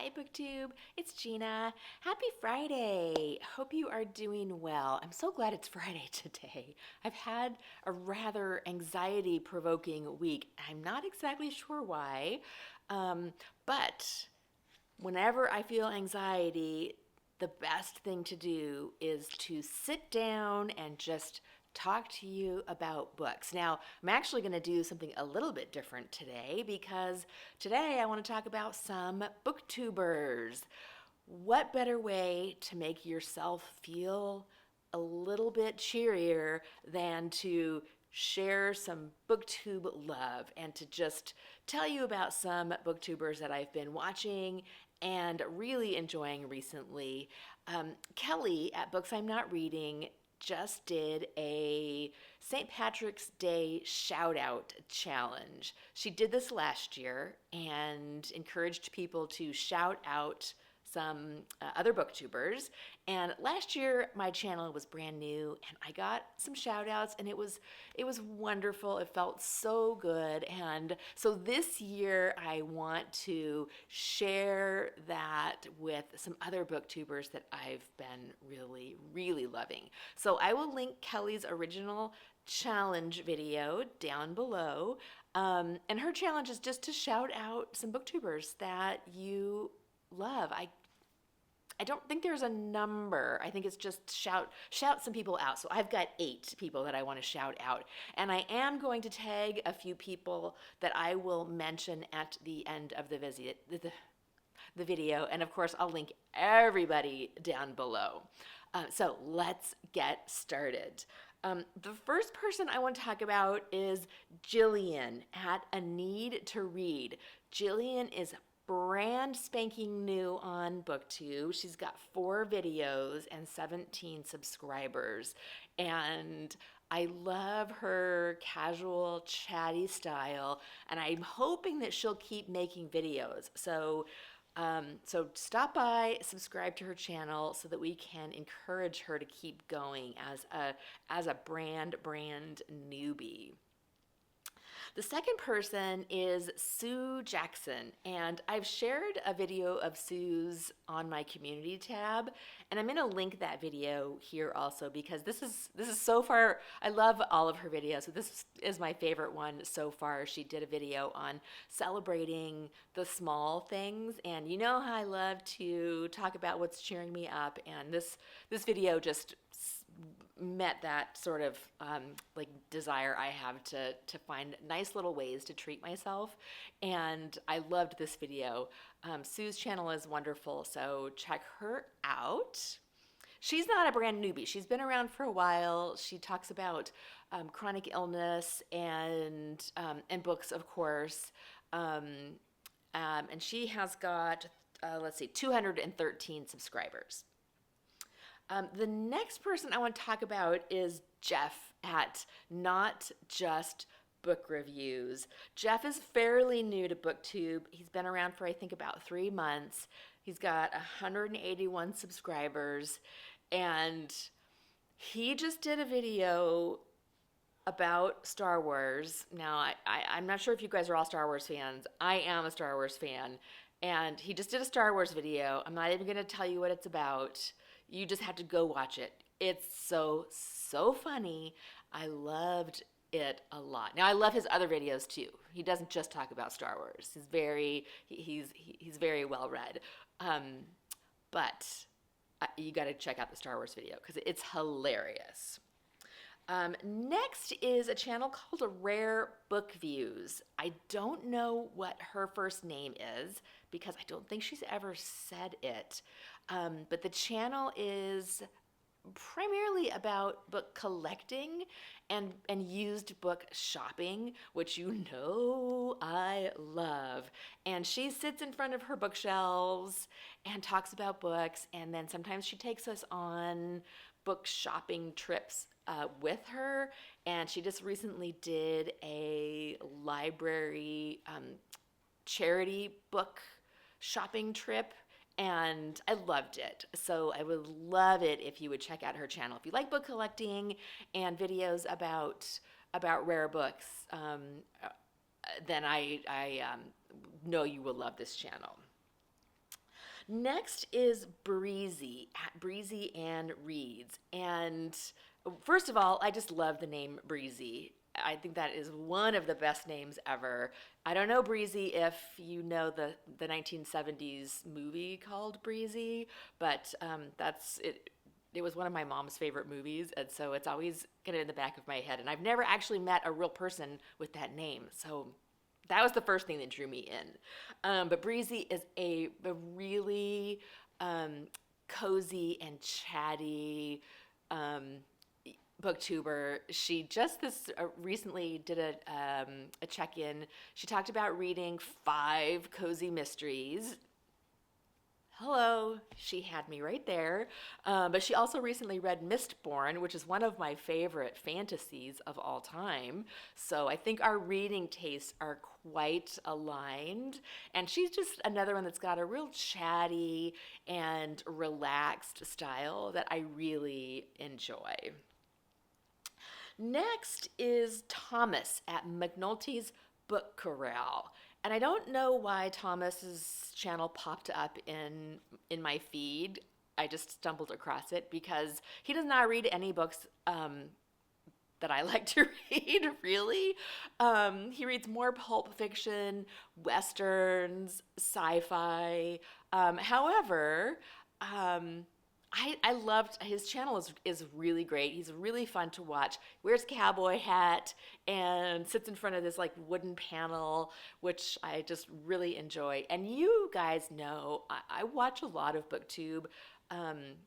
Hi, BookTube. It's Gina. Happy Friday. Hope you are doing well. I'm so glad it's Friday today. I've had a rather anxiety provoking week. I'm not exactly sure why, but whenever I feel anxiety, the best thing to do is to sit down and just talk to you about books. Now, I'm actually going to do something a little bit different today because today I want to talk about some booktubers. What better way to make yourself feel a little bit cheerier than to share some booktube love and to just tell you about some booktubers that I've been watching and really enjoying recently. Kelly at Books I'm Not Reading just did a St. Patrick's Day shout out challenge. She did this last year and encouraged people to shout out some other booktubers. And last year my channel was brand new and I got some shout outs and it was wonderful. It felt so good. And so this year I want to share that with some other booktubers that I've been really, really loving. So I will link Kelly's original challenge video down below. And her challenge is just to shout out some booktubers that you love. I don't think there's a number. I think it's just shout some people out. So I've got 8 people that I want to shout out. And I am going to tag a few people that I will mention at the end of the video. And of course, I'll link everybody down below. So let's get started. The first person I want to talk about is Jillian at A Need to Read. Jillian is brand spanking new on BookTube. She's got 4 videos and 17 subscribers. And I love her casual, chatty style. And I'm hoping that she'll keep making videos. So stop by, subscribe to her channel so that we can encourage her to keep going as a brand newbie. The second person is Sue Jackson, and I've shared a video of Sue's on my community tab, and I'm going to link that video here also because this is so far. I love all of her videos, but this is my favorite one so far. She did a video on celebrating the small things, and you know how I love to talk about what's cheering me up, and this video just met that sort of like desire I have to find nice little ways to treat myself, and I loved this video. Sue's channel is wonderful, so check her out. She's not a brand newbie. She's been around for a while. She talks about chronic illness and books, of course, and she has got let's see, 213 subscribers. The next person I want to talk about is Jeff at Not Just Book Reviews. Jeff is fairly new to BookTube. He's been around for I think about 3 months. He's got 181 subscribers, and he just did a video about Star Wars. Now, I'm not sure if you guys are all Star Wars fans. I am a Star Wars fan, and he just did a Star Wars video. I'm not even going to tell you what it's about. You just have to go watch it. It's so funny. I loved it a lot. Now I love his other videos too. He doesn't just talk about Star Wars. He's very well read. But you got to check out the Star Wars video because it's hilarious. Next is a channel called Rare Book Views. I don't know what her first name is because I don't think she's ever said it. But the channel is primarily about book collecting and used book shopping, which you know I love. And she sits in front of her bookshelves and talks about books, and then sometimes she takes us on book shopping trips with her. And she just recently did a library charity book shopping trip, and I loved it. So I would love it if you would check out her channel. If you like book collecting and videos about rare books, then I know you will love this channel. Next is Breezy at Breezy and Reads. And first of all, I just love the name Breezy. I think that is one of the best names ever. I don't know, Breezy, if you know the 1970s movie called Breezy, but that's it. It was one of my mom's favorite movies, and so it's always kind of in the back of my head. And I've never actually met a real person with that name, so that was the first thing that drew me in. But Breezy is a really cozy and chatty um, booktuber. She just this recently did a check-in. She talked about reading 5 cozy mysteries. Hello, she had me right there. But she also recently read Mistborn, which is one of my favorite fantasies of all time. So I think our reading tastes are quite aligned. And she's just another one that's got a real chatty and relaxed style that I really enjoy. Next is Thomas at McNulty's Book Corral. And I don't know why Thomas's channel popped up in my feed. I just stumbled across it because he does not read any books that I like to read, really. He reads more pulp fiction, westerns, sci-fi. However, I loved his channel is really great. He's really fun to watch. Wears a cowboy hat and sits in front of this like wooden panel, which I just really enjoy. And you guys know I watch a lot of BookTube. Um,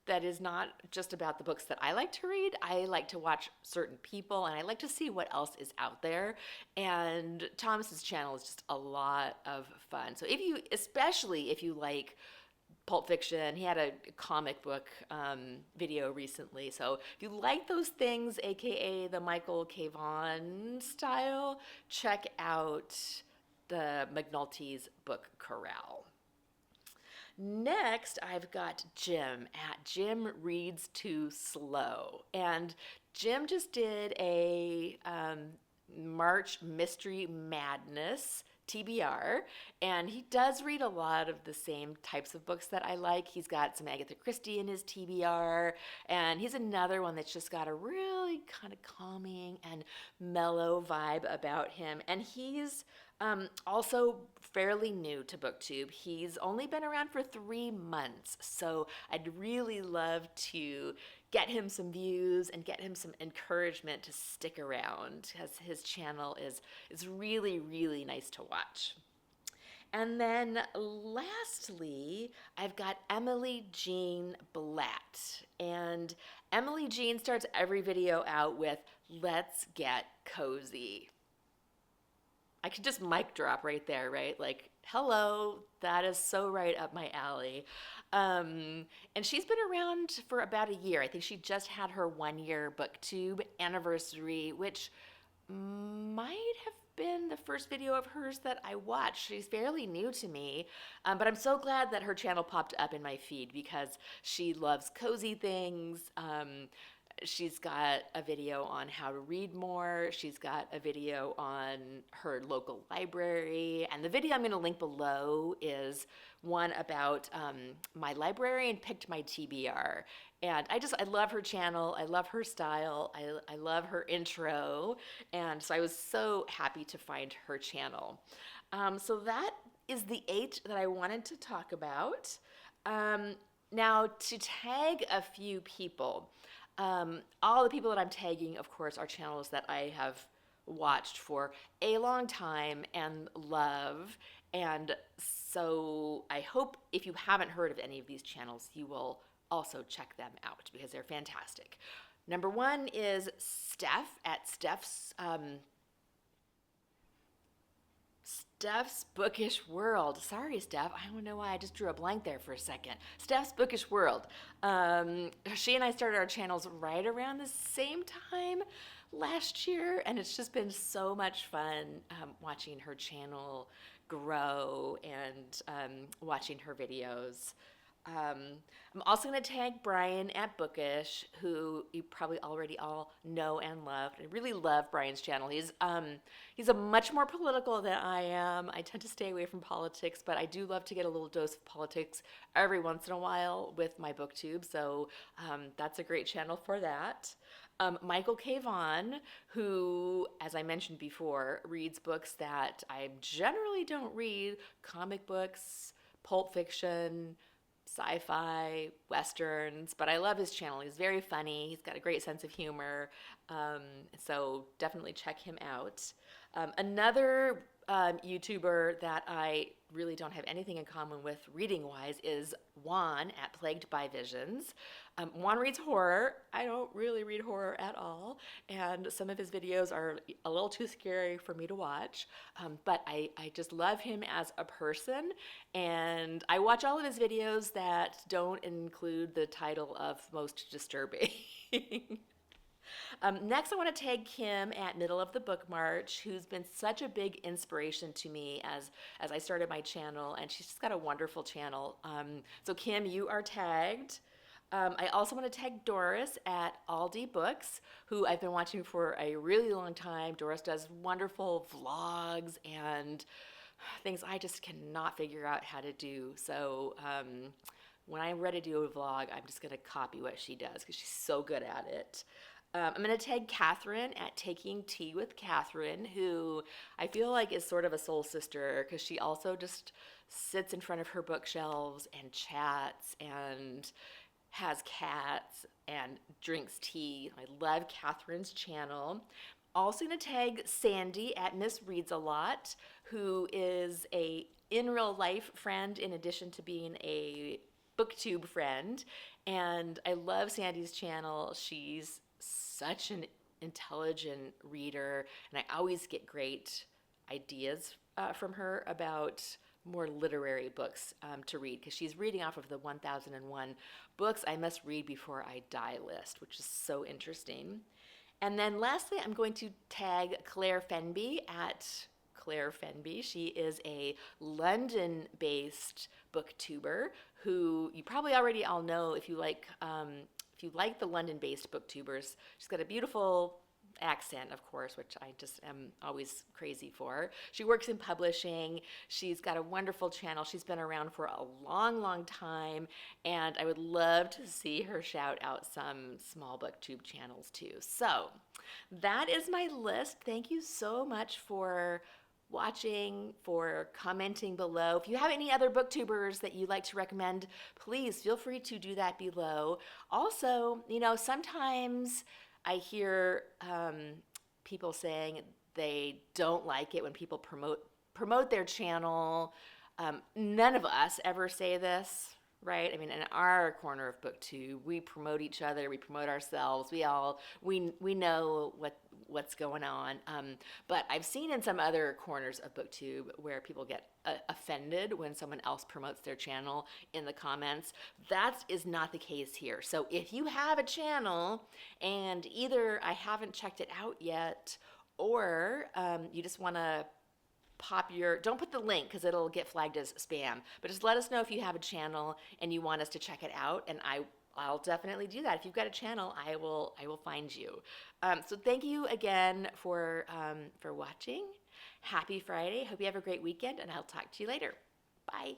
that is not just about the books that I like to read. I like to watch certain people and I like to see what else is out there. And Thomas's channel is just a lot of fun. So if you, especially if you like Pulp Fiction. He had a comic book video recently. So if you like those things, aka the Michael K. Vaughan style, check out the McNulty's Book Corral. Next, I've got Jim at Jim Reads Too Slow. And Jim just did a March Mystery Madness TBR, and he does read a lot of the same types of books that I like. He's got some Agatha Christie in his TBR, and he's another one that's just got a really kind of calming and mellow vibe about him. And he's also fairly new to BookTube. He's only been around for 3 months, so I'd really love to get him some views and get him some encouragement to stick around because his channel is really, really nice to watch. And then lastly, I've got Emily Jean Blatt. And Emily Jean starts every video out with, "Let's get cozy." I could just mic drop right there, right? Like, hello, that is so right up my alley. And she's been around for about a year. I think she just had her 1 year BookTube anniversary, which might have been the first video of hers that I watched. She's fairly new to me, but I'm so glad that her channel popped up in my feed because she loves cozy things. She's got a video on how to read more. She's got a video on her local library. And the video I'm going to link below is one about my librarian picked my TBR. And I love her channel. I love her style. I love her intro. And so I was so happy to find her channel. So that is the 8 that I wanted to talk about. Now, to tag a few people, all the people that I'm tagging, of course, are channels that I have watched for a long time and love. And so I hope if you haven't heard of any of these channels, you will also check them out because they're fantastic. Number 1 is Steph at Steph's Bookish World. Sorry, Steph. I don't know why I just drew a blank there for a second. Steph's Bookish World. She and I started our channels right around the same time last year, and it's just been so much fun watching her channel grow and watching her videos. I'm also going to tag Brian at Bookish, who you probably already all know and love. I really love Brian's channel. He's a much more political than I am. I tend to stay away from politics, but I do love to get a little dose of politics every once in a while with my booktube. So that's a great channel for that. Michael K. Vaughan, who, as I mentioned before, reads books that I generally don't read, comic books, pulp fiction, sci-fi, westerns, but I love his channel. He's very funny. He's got a great sense of humor. Um, so definitely check him out. Another YouTuber that I really don't have anything in common with reading wise is Juan at Plagued by Visions. Juan reads horror. I don't really read horror at all, and some of his videos are a little too scary for me to watch. But I just love him as a person, and I watch all of his videos that don't include the title of most disturbing. Next, I want to tag Kim at Middle of the Book March, who's been such a big inspiration to me as I started my channel, and she's just got a wonderful channel. So Kim, you are tagged. I also want to tag Doris at Aldi Books, who I've been watching for a really long time. Doris does wonderful vlogs and things I just cannot figure out how to do. So when I'm ready to do a vlog, I'm just going to copy what she does because she's so good at it. I'm going to tag Catherine at Taking Tea with Catherine, who I feel like is sort of a soul sister because she also just sits in front of her bookshelves and chats and has cats and drinks tea. I love Catherine's channel. Also going to tag Sandy at Miss Reads a Lot, who is a in real life friend in addition to being a booktube friend. And I love Sandy's channel. She's such an intelligent reader, and I always get great ideas from her about more literary books to read because she's reading off of the 1001 books I must read before I die list, which is so interesting. And then lastly, I'm going to tag Clare Fenby at Clare Fenby. She is a London-based booktuber who you probably already all know if you like the London-based booktubers. She's got a beautiful accent, of course, which I just am always crazy for. She works in publishing. She's got a wonderful channel. She's been around for a long, long time, and I would love to see her shout out some small booktube channels too. So that is my list. Thank you so much for watching, for commenting below. If you have any other booktubers that you'd like to recommend, please feel free to do that below. Also, sometimes I hear people saying they don't like it when people promote their channel. None of us ever say this, right? I mean, in our corner of BookTube, we promote each other, we promote ourselves. We know what's going on. But I've seen in some other corners of BookTube where people get offended when someone else promotes their channel in the comments. That is not the case here. So if you have a channel and either I haven't checked it out yet, or you just want to don't put the link because it'll get flagged as spam, but just let us know if you have a channel and you want us to check it out, and I'll definitely do that. If you've got a channel, I will find you. So thank you again for watching. Happy Friday. Hope you have a great weekend, and I'll talk to you later. Bye.